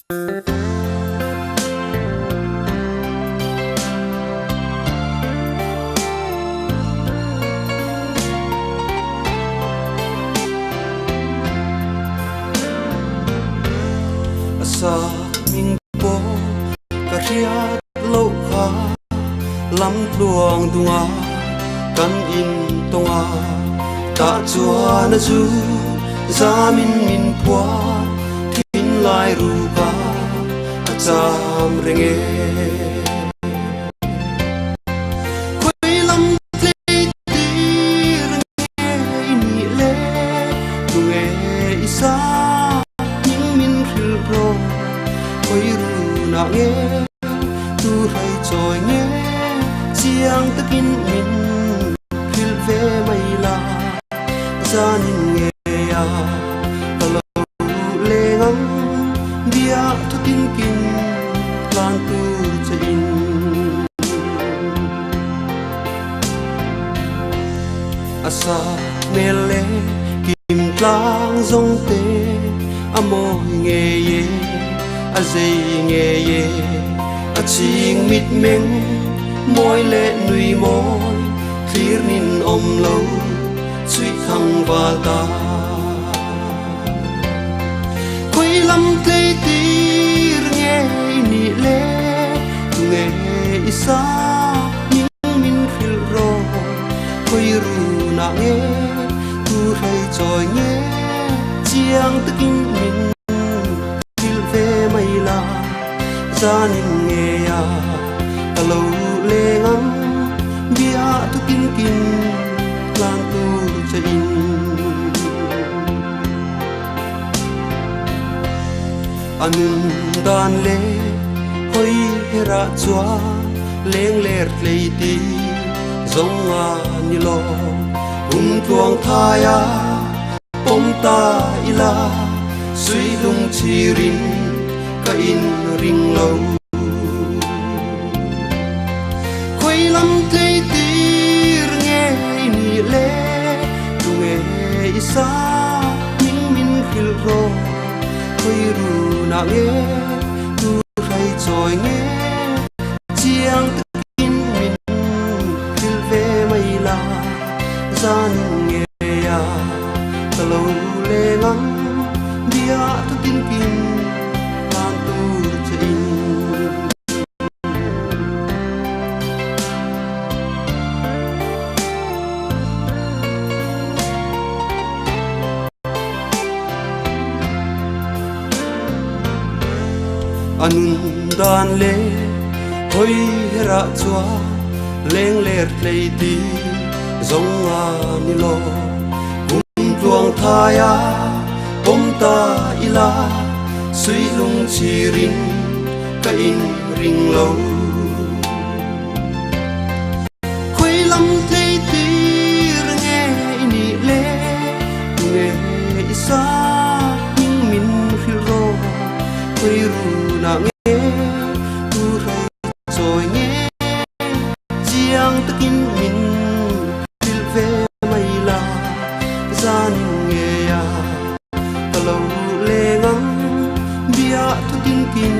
Sa mình po cả riết lâu khá lắm luồng tua căn in tonga ta chua na chu za min phua thin lai ru ka cham renge khoi lam tle ti renge ni le tu nge isa ning min khil ro khoi ru na nge tu hai choi nge chiang takin min khil ve mai la za nin nge ya kalo le ngam dia tu tin kin lan tu chain asa mele kim tlang zong te amo nge ye a zai nge ye a ching mit meng môi lệ nui môi clear nin om lâu suy thăng và ta quay lắm tây tir nghe nị lệ nghe isa những min khil ro quay ru na nghe tu hay trôi nghe chiang takin min khil ve mai la ra nin nghe ya lâu lê ngắm bia tu tin kin lan tu chain anun dan le hoi hera chua leng ler tlei ti zong a ni lo tuang thaya pom ta ila suy lung chi rin ka in ring lâu lắm tây tir nghe nị lệ tu nghe isa những min khil ro khoi ru na nghe tu hay trôi nghe chiang takin min khil ve mai la gian nghe ya kalo le ngam dia tu tin kin lan tu chain anun dan le hoi hera chua leng ler tlei ti zong a ni lo tuang thaya pom ta ila suy lung chi rin ka in ring lo khoi lam tlei ti nghe ni le nghe isa ning min khil ro khoi ru na nghe tu hay rồi nghe chiang takin min khil ve mai la gian nghe ya kalo le ngam bia tu tin kin